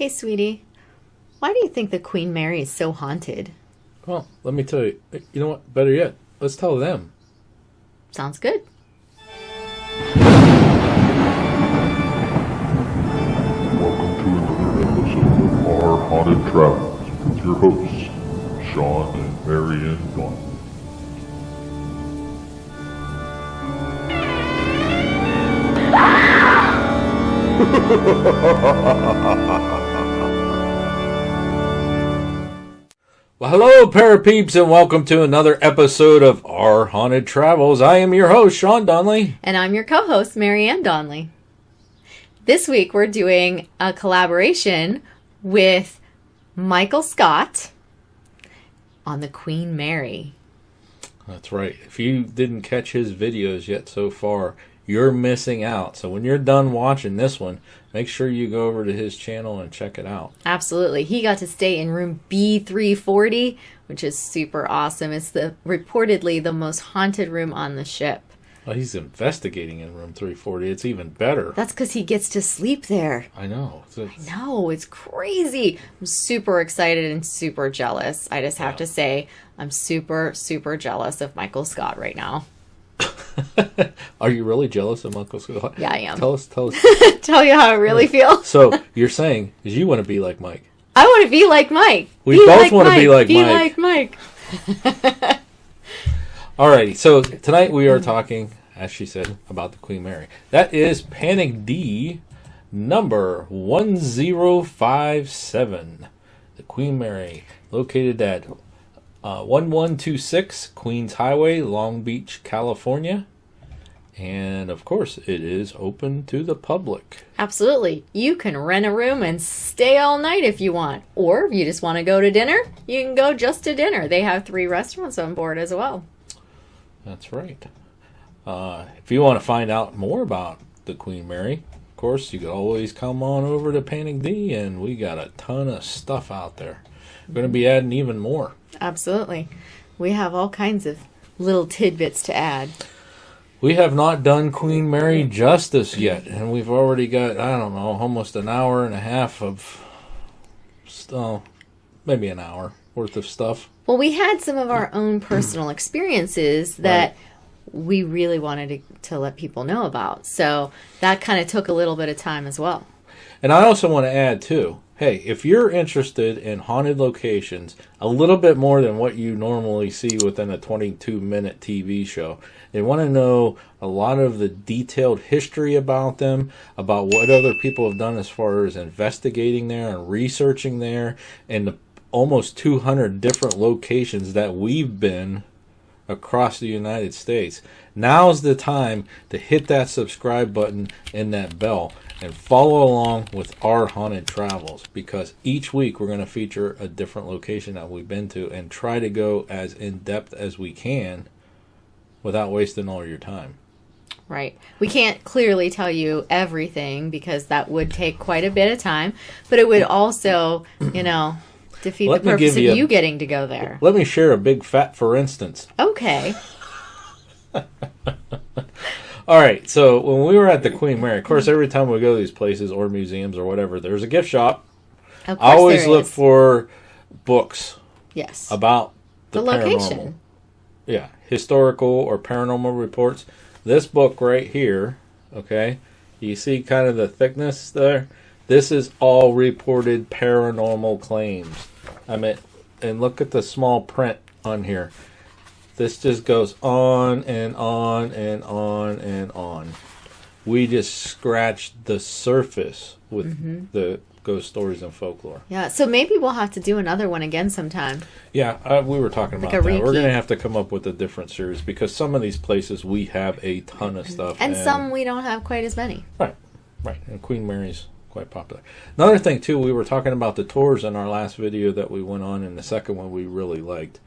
Hey, sweetie, why do you think the Queen Mary is so haunted? Well, let me tell you. You know what? Better yet, let's tell them. Sounds good. Welcome to another episode of Our Haunted Travels with your hosts, Sean and Mary Ann Dawn. Well, hello, parapeeps, and welcome to another episode of Our Haunted Travels. I am your host, Sean Donnelly. And I'm your co-host, Mary Ann Donnelly. This week we're doing a collaboration with Michael Scot on the Queen Mary. That's right. If you didn't catch his videos yet so far, you're missing out. So when you're done watching this one, make sure you go over to his channel and check it out. Absolutely. He got to stay in room B340, which is super awesome. It's reportedly the most haunted room on the ship. Well, he's investigating in room 340. It's even better. That's because he gets to sleep there. I know. It's crazy. I'm super excited and super jealous. I just have to say, I'm super, super jealous of Michael Scot right now. Are you really jealous of Michael Scot? Yeah, I am. Tell us. Tell you how I really feel. So you're saying is you want to be like Mike? I want to be like Mike. We both want to be like Be Mike. like Mike. Alrighty, so tonight we are talking, as she said, about the Queen Mary. That is Panic D number 1057. The Queen Mary, located at 1126 Queens Highway, Long Beach, California. And, of course, it is open to the public. Absolutely. You can rent a room and stay all night if you want. Or if you just want to go to dinner, you can go just to dinner. They have 3 restaurants on board as well. That's right. If you want to find out more about the Queen Mary, of course, you can always come on over to Panic D, and we got a ton of stuff out there. We're going to be adding even more. Absolutely. We have all kinds of little tidbits to add. We have not done Queen Mary justice yet, and we've already got, I don't know, almost an hour and a half of, maybe an hour worth of stuff. Well, we had some of our own personal experiences that we really wanted to let people know about. So that kind of took a little bit of time as well. And I also want to add, too, hey, if you're interested in haunted locations a little bit more than what you normally see within a 22-minute TV show, they want to know a lot of the detailed history about them, about what other people have done as far as investigating there and researching there, and the almost 200 different locations that we've been across the United States. Now's the time to hit that subscribe button and that bell and follow along with our haunted travels, because each week we're going to feature a different location that we've been to and try to go as in-depth as we can without wasting all your time. Right. We can't clearly tell you everything because that would take quite a bit of time, but it would also, defeat the purpose of you getting to go there. Let me share a big fat for instance. Okay. All right, so when we were at the Queen Mary, of course, every time we go to these places or museums or whatever, there's a gift shop. Of course I always look for books. Yes. About the location. Yeah, historical or paranormal reports. This book right here, okay, you see kind of the thickness there? This is all reported paranormal claims. And look at the small print on here. This just goes on and on and on and on. We just scratched the surface with the ghost stories and folklore. Yeah, so maybe we'll have to do another one again sometime. Yeah, we were talking about that. We're going to have to come up with a different series because some of these places we have a ton of stuff. And some we don't have quite as many. Right. And Queen Mary's quite popular. Another thing, too, we were talking about the tours in our last video that we went on, and the second one we really liked.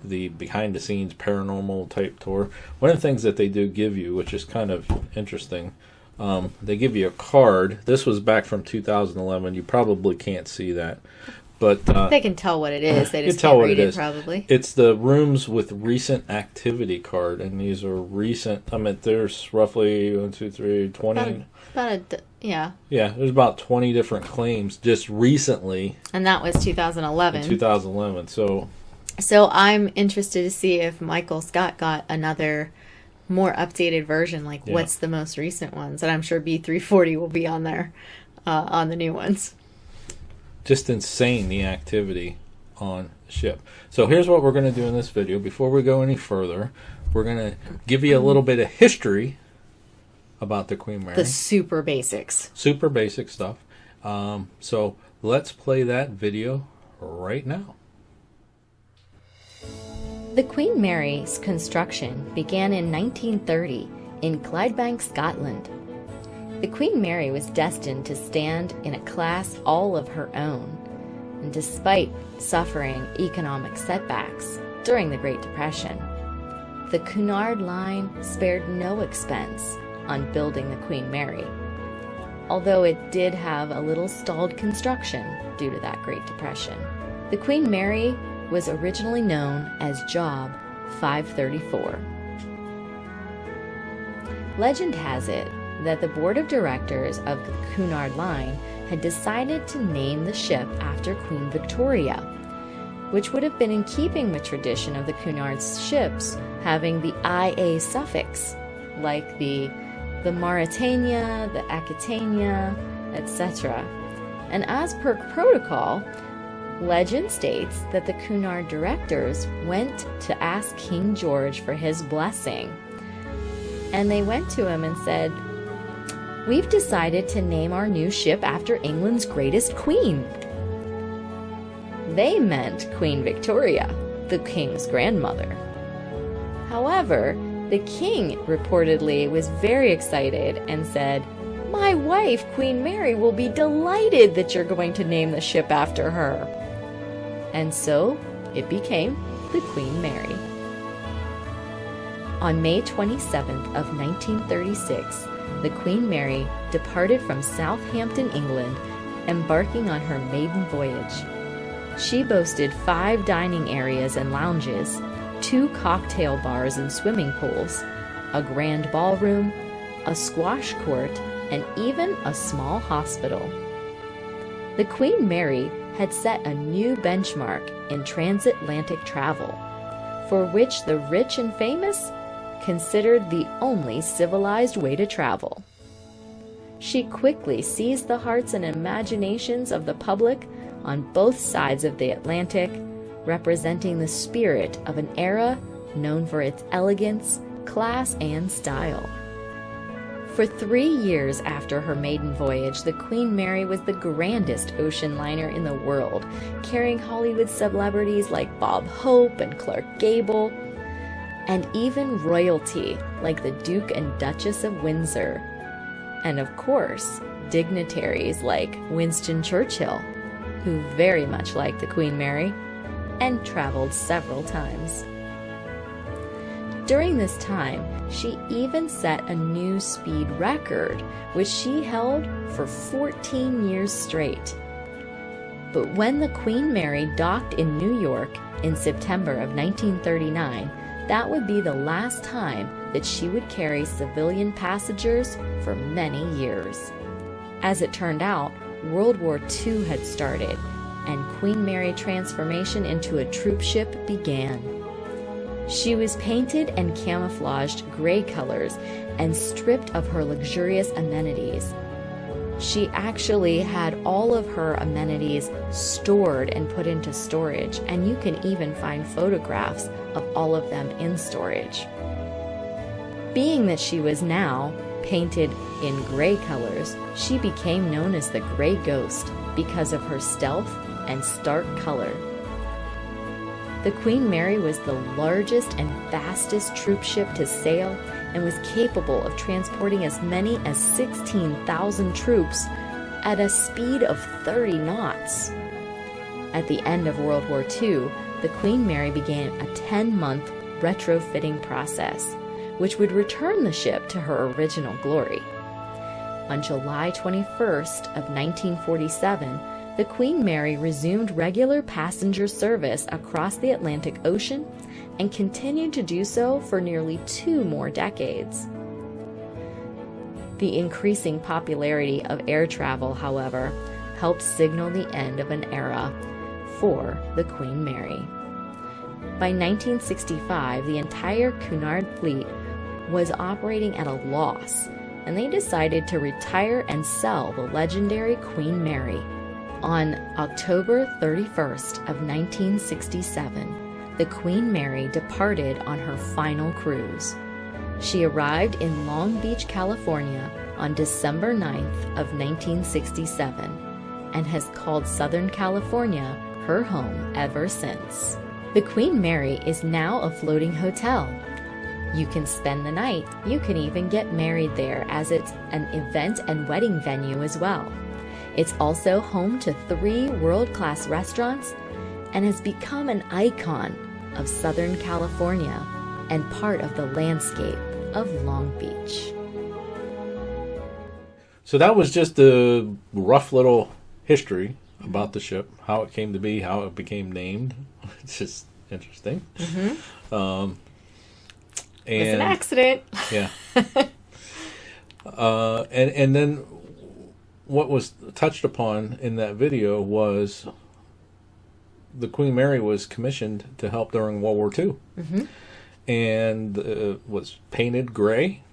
The behind-the-scenes paranormal type tour. One of the things that they do give you, which is kind of interesting, they give you a card. This was back from 2011. You probably can't see that. But They can tell what it is. They you just tell can't what read it it, is. probably. It's the rooms with recent activity card, and these are recent. I mean, there's roughly 1, 2, 3, 20. Yeah. Yeah, there's about 20 different claims just recently And that was 2011. in 2011. So I'm interested to see if Michael Scott got another more updated version. Like, Yeah. what's the most recent ones? And I'm sure B340 will be on there, on the new ones. just insane, the activity on the ship. So here's what we're going to do in this video. Before we go any further, we're going to give you a little bit of history about the Queen Mary. The super basics. Super basic stuff. So let's play that video right now. The Queen Mary's construction began in 1930 in Clydebank, Scotland. The Queen Mary was destined to stand in a class all of her own, and despite suffering economic setbacks during the Great Depression, the Cunard Line spared no expense on building the Queen Mary, although it did have a little stalled construction due to that Great Depression. The Queen Mary was originally known as Job 534. Legend has it that the board of directors of the Cunard Line had decided to name the ship after Queen Victoria, which would have been in keeping with tradition of the Cunard's ships having the IA suffix, like the Mauritania, the Aquitania, etc. And as per protocol, legend states that the Cunard directors went to ask King George for his blessing. And they went to him and said, "We've decided to name our new ship after England's greatest queen." They meant Queen Victoria, the king's grandmother. However, the king reportedly was very excited and said, "My wife, Queen Mary, will be delighted that you're going to name the ship after her." And so it became the Queen Mary. On May 27th of 1936, the Queen Mary departed from Southampton, England, embarking on her maiden voyage. She boasted 5 dining areas and lounges, 2 cocktail bars and swimming pools, a grand ballroom, a squash court, and even a small hospital. The Queen Mary had set a new benchmark in transatlantic travel, for which the rich and famous considered the only civilized way to travel. She quickly seized the hearts and imaginations of the public on both sides of the Atlantic, representing the spirit of an era known for its elegance, class, and style. For 3 years after her maiden voyage, the Queen Mary was the grandest ocean liner in the world, carrying Hollywood celebrities like Bob Hope and Clark Gable, and even royalty like the Duke and Duchess of Windsor, and of course, dignitaries like Winston Churchill, who very much liked the Queen Mary and traveled several times. During this time, she even set a new speed record, which she held for 14 years straight. But when the Queen Mary docked in New York in September of 1939, that would be the last time that she would carry civilian passengers for many years. As it turned out, World War II had started, and Queen Mary transformation into a troop ship began. She was painted and camouflaged gray colors and stripped of her luxurious amenities. She actually had all of her amenities stored and put into storage, and you can even find photographs of all of them in storage. Being that she was now painted in gray colors, she became known as the Gray Ghost because of her stealth and stark color. The Queen Mary was the largest and fastest troop ship to sail and was capable of transporting as many as 16,000 troops at a speed of 30 knots. At the end of World War II, the Queen Mary began a 10-month retrofitting process, which would return the ship to her original glory. On July 21st of 1947, the Queen Mary resumed regular passenger service across the Atlantic Ocean and continued to do so for nearly 2 more decades. The increasing popularity of air travel, however, helped signal the end of an era for the Queen Mary. By 1965, the entire Cunard fleet was operating at a loss, and they decided to retire and sell the legendary Queen Mary. On October 31st of 1967, the Queen Mary departed on her final cruise. She arrived in Long Beach, California on December 9th of 1967 and has called Southern California her home ever since. The Queen Mary is now a floating hotel. You can spend the night. You can even get married there, as it's an event and wedding venue as well. It's also home to 3 world-class restaurants and has become an icon of Southern California and part of the landscape of Long Beach. So that was just a rough little history about the ship, how it came to be, how it became named. It's just interesting. Mm-hmm. It was an accident. Yeah. And then what was touched upon in that video was the Queen Mary was commissioned to help during World War II. Mm-hmm. And was painted gray.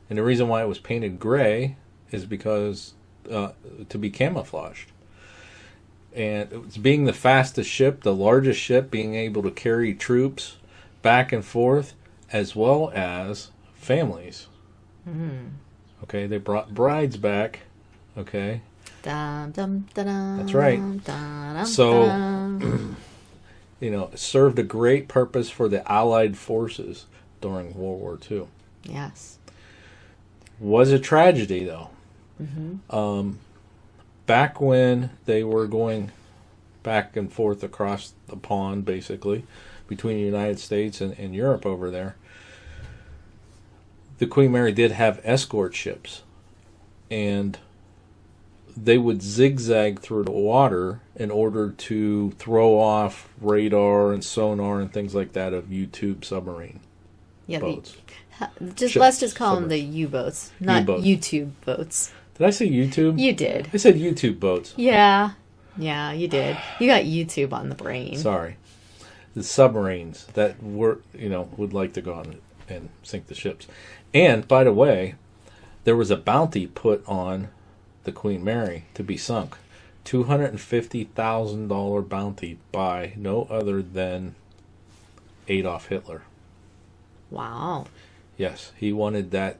And the reason why it was painted gray is because to be camouflaged. And it was being the fastest ship, the largest ship, being able to carry troops back and forth, as well as families. Mm. Okay, they brought brides back. Okay. Dum, dum, da-dum, That's right. da-dum, So, da-dum. it served a great purpose for the Allied forces during World War II. Yes. Was a tragedy, though. Mm-hmm. Back when they were going back and forth across the pond, basically, between the United States and Europe over there, the Queen Mary did have escort ships. And they would zigzag through the water in order to throw off radar and sonar and things like that of U-tube submarine boats. Let's just call them the U-boats, not U-boats. YouTube boats. Did I say YouTube? You did. I said YouTube boats. Yeah, you did. You got YouTube on the brain. Sorry. The submarines that were, would like to go on and sink the ships. And, by the way, there was a bounty put on the Queen Mary to be sunk. $250,000 bounty by no other than Adolf Hitler. Wow. Yes, he wanted that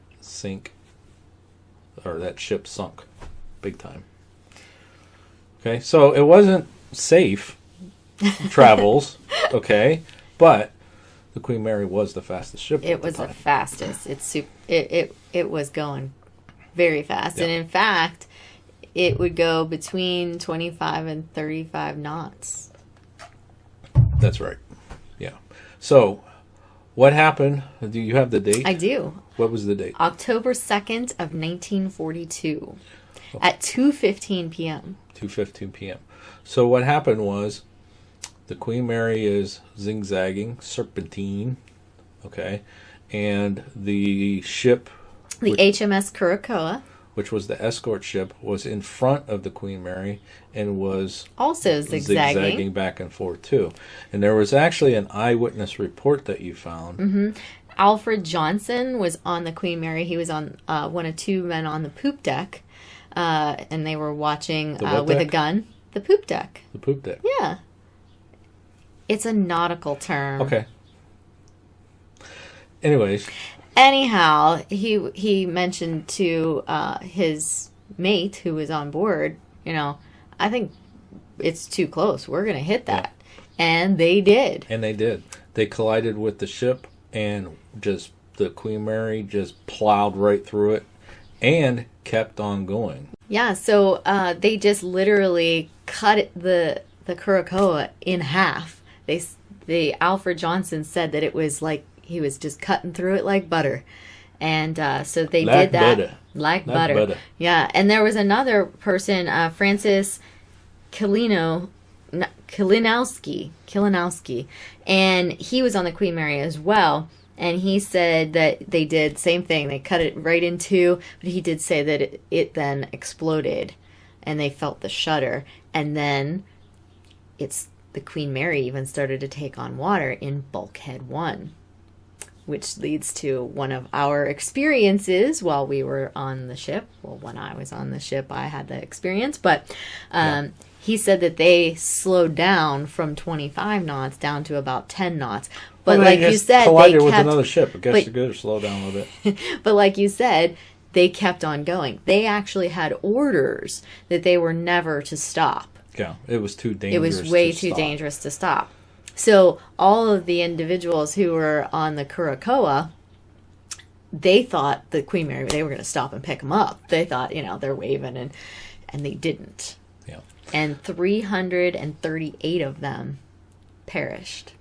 that ship sunk. Big time. Okay, so it wasn't safe travels, okay, but the Queen Mary was the fastest ship. It was the fastest. It was going very fast. Yep. And in fact, it would go between 25 and 35 knots. That's right. Yeah. So, what happened? Do you have the date? I do. What was the date? October 2nd of 1942 at 2:15 p.m. 2:15 p.m. So what happened was the Queen Mary is zigzagging, serpentine, okay, and the ship, the HMS Curacoa, which was the escort ship, was in front of the Queen Mary and was also zigzagging back and forth too. And there was actually an eyewitness report that you found. Mm-hmm. Alfred Johnson was on the Queen Mary. He was on one of 2 men on the poop deck, and they were watching with a gun. The poop deck. The poop deck. Yeah. It's a nautical term. Okay. Anyways. Anyhow, he mentioned to his mate who was on board, I think it's too close. We're going to hit that. Yeah. And they did. They collided with the ship, and the Queen Mary just plowed right through it and kept on going. Yeah, so they just literally cut the Curacoa in half. The Alfred Johnson said that it was like he was just cutting through it like butter. And so they did that. Like butter. Yeah, and there was another person, Francis Kalinowski, and he was on the Queen Mary as well. And he said that they did same thing. They cut it right in two, but he did say that it then exploded, and they felt the shudder. And then the Queen Mary even started to take on water in Bulkhead 1, which leads to one of our experiences while we were on the ship. Well, when I was on the ship, I had the experience, but he said that they slowed down from 25 knots down to about 10 knots. But like you said, collided with another ship. I guess you could slow down a little bit. But like you said, they kept on going. They actually had orders that they were never to stop. Yeah, it was too dangerous. It was way too dangerous to stop. So all of the individuals who were on the Curacoa, they thought the Queen Mary, they were going to stop and pick them up. They thought, they're waving, and they didn't. Yeah. And 338 of them perished.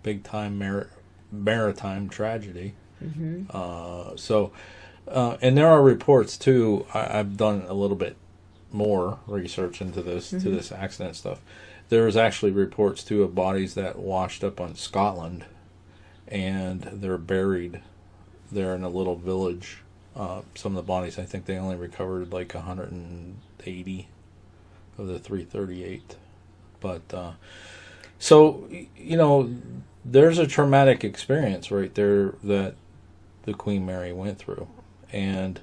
Big time maritime tragedy. Mm-hmm. And there are reports too. I've done a little bit more research into this, to this accident stuff. There was actually reports too of bodies that washed up on Scotland, and they're buried there in a little village. Some of the bodies, I think they only recovered like 180 of the 338. But so there's a traumatic experience right there that the Queen Mary went through. And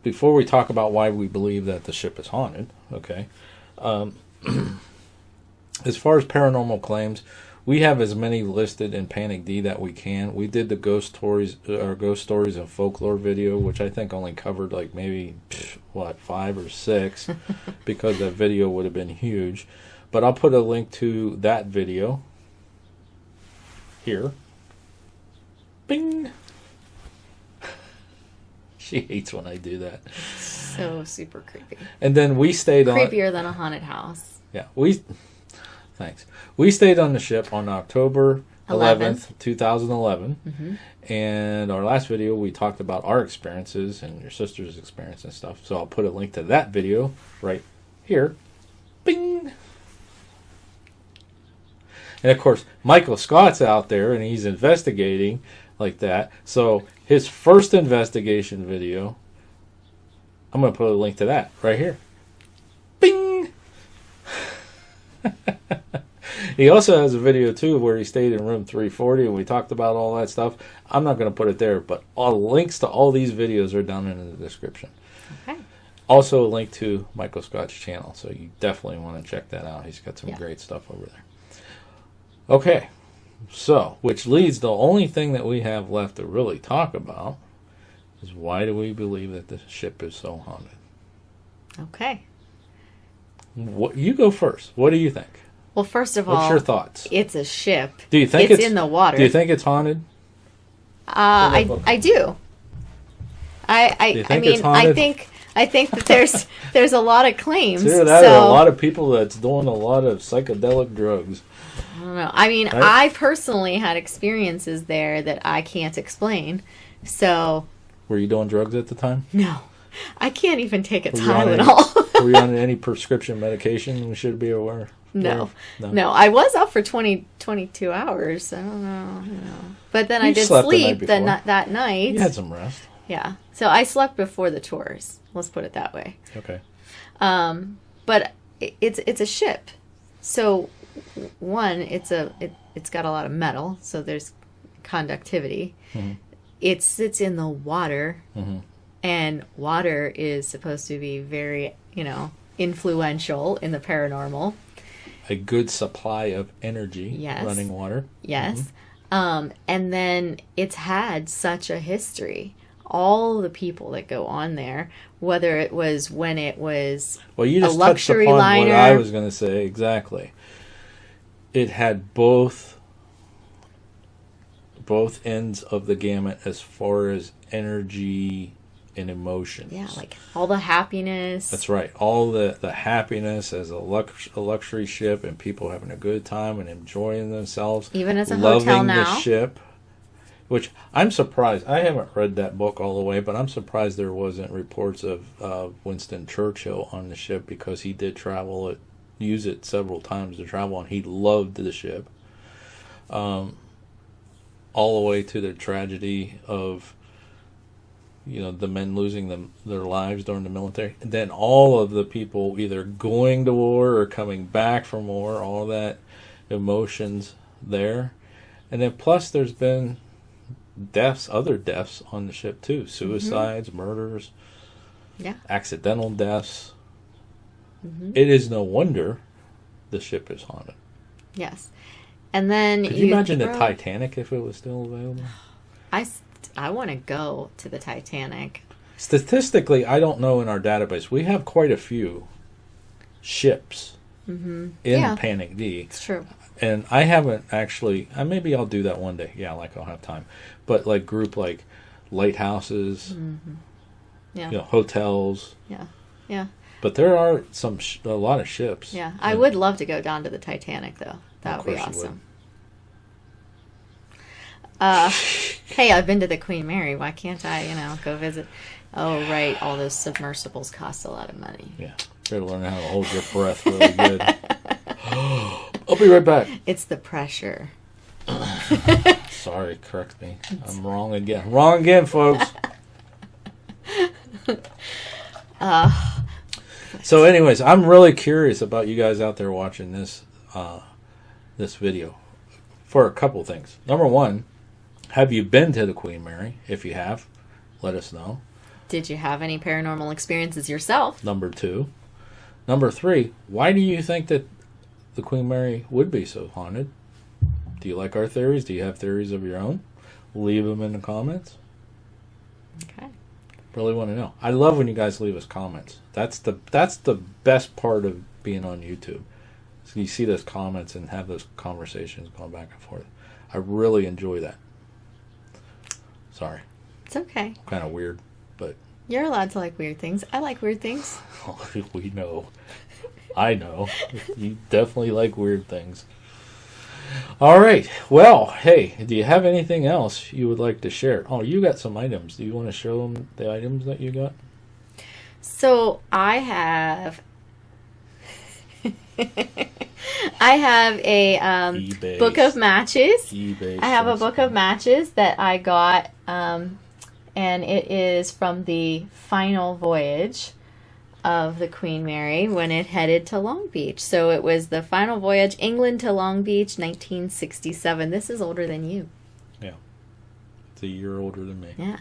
before we talk about why we believe that the ship is haunted, okay, as far as paranormal claims, we have as many listed in Panic D that we can. We did the ghost stories and folklore video, which I think only covered like maybe 5 or 6, because that video would have been huge. But I'll put a link to that video here. Bing. She hates when I do that. So super creepy. And then we stayed creepier than a haunted house. Yeah, thanks. We stayed on the ship on October 11th, 2011. Mm-hmm. And our last video, we talked about our experiences and your sister's experience and stuff. So I'll put a link to that video right here. Bing! And, of course, Michael Scott's out there, and he's investigating like that. So his first investigation video, I'm going to put a link to that right here. Bing! He also has a video, too, where he stayed in room 340, and we talked about all that stuff. I'm not going to put it there, but all links to all these videos are down in the description. Okay. Also, a link to Michael Scott's channel, so you definitely want to check that out. He's got some great stuff over there. Okay, so, which leads, the only thing that we have left to really talk about is why do we believe that the ship is so haunted? Okay. You go first. What do you think? Well, first of all, what's your thoughts? It's a ship. Do you think it's in the water? Do you think it's haunted? I do. I think that there's a lot of claims. There are a lot of people that's doing a lot of psychedelic drugs. I don't know. I mean, right? I personally had experiences there that I can't explain. So. Were you doing drugs at the time? No. I can't even take a Tylenol. Were you on any prescription medication we should be aware? No. I was up for 22 hours. I don't know. But then I did sleep that night. You had some rest. Yeah. So I slept before the tours. Let's put it that way. Okay. But it's a ship. So one, it's got a lot of metal, so there's conductivity. Mm-hmm. It sits in the water. Mm-hmm. And water is supposed to be very, influential in the paranormal. A good supply of energy, running water. Yes. Mm-hmm. And then it's had such a history. All the people that go on there, whether it was when it was you just a luxury touched upon liner. What I was going to say, exactly. It had both ends of the gamut as far as energy and emotions. Yeah, like all the happiness. That's right. All the happiness as a luxury ship and people having a good time and enjoying themselves. Even as a loving hotel now. the ship. Which I'm surprised. I haven't read that book all the way, but I'm surprised there wasn't reports of Winston Churchill on the ship, because he did use it several times to travel, and he loved the ship. All the way to the tragedy of, the men losing their lives during the military. And then all of the people either going to war or coming back from war, all that emotions there. And then plus there's been other deaths on the ship too. Suicides, murders, accidental deaths. It is no wonder the ship is haunted. Yes. And then could you imagine the Titanic if it was still available? I want to go to the Titanic. Statistically, I don't know in our database. We have quite a few ships in Panic D. It's true. And I haven't actually... maybe I'll do that one day. Yeah, I'll have time. But group lighthouses, hotels. Yeah, yeah. But there are a lot of ships. Yeah, I would love to go down to the Titanic, though. That would be awesome. Hey, I've been to the Queen Mary. Why can't I, go visit? Oh, right. All those submersibles cost a lot of money. Yeah. You gotta learn how to hold your breath really good. I'll be right back. It's the pressure. Sorry, correct me. I'm wrong again. Wrong again, folks. So anyways, I'm really curious about you guys out there watching this video for a couple things. Number one, have you been to the Queen Mary? If you have, let us know. Did you have any paranormal experiences yourself? Number two. Number three, why do you think that the Queen Mary would be so haunted? Do you like our theories? Do you have theories of your own? Leave them in the comments. Okay. Really want to know. I love when you guys leave us comments. That's the best part of being on YouTube. So you see those comments and have those conversations going back and forth. I really enjoy that. Sorry. It's okay. Kind of weird, but... You're allowed to like weird things. I like weird things. We know. I know. You definitely like weird things. All right. Well, hey, do you have anything else you would like to share? Oh, you got some items. Do you want to show them the items that you got? So I have... I have a book of matches. I have a book of matches that I got, and it is from the final voyage of the Queen Mary when it headed to Long Beach. So it was the final voyage, England to Long Beach, 1967. This is older than you. Yeah. It's a year older than me. Yeah.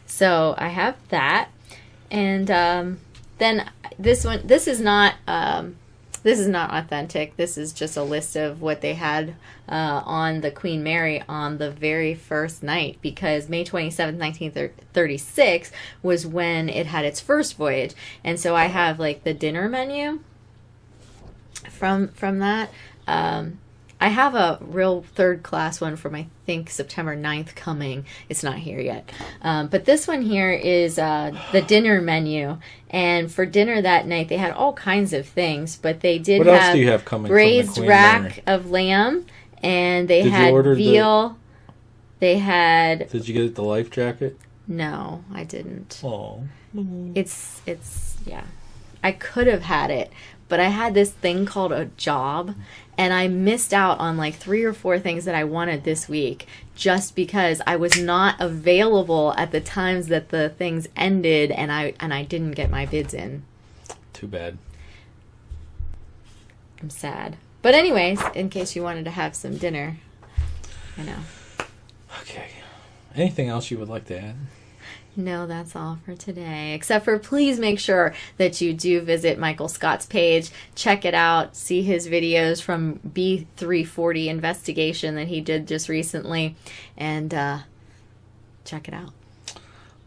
So I have that. And then this one, this is not authentic. This is just a list of what they had on the Queen Mary on the very first night, because May 27th, 1936 was when it had its first voyage. And so I have the dinner menu from that. I have a real third class one from, I think, September 9th coming. It's not here yet. But this one here is the dinner menu. And for dinner that night, they had all kinds of things. But they did what else do you have coming braised from the Queen rack Mary? of lamb. And they had veal. They had... Did you get the life jacket? No, I didn't. Oh. It's yeah. I could have had it. But I had this thing called a job, and I missed out on 3 or 4 things that I wanted this week just because I was not available at the times that the things ended, and I didn't get my bids in. Too bad. I'm sad. But anyways, in case you wanted to have some dinner, I know. Okay. Anything else you would like to add? No, that's all for today. Except for please make sure that you do visit Michael Scott's page. Check it out. See his videos from B340 investigation that he did just recently. And check it out.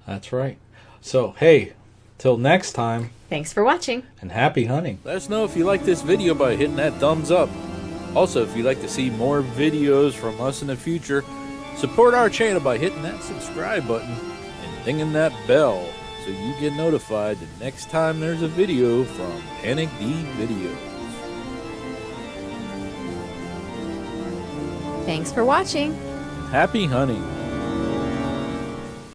That's right. So, hey, till next time. Thanks for watching. And happy hunting. Let us know if you like this video by hitting that thumbs up. Also, if you'd like to see more videos from us in the future, support our channel by hitting that subscribe button. Dinging that bell so you get notified the next time there's a video from Panic D Videos. Thanks for watching. Happy hunting.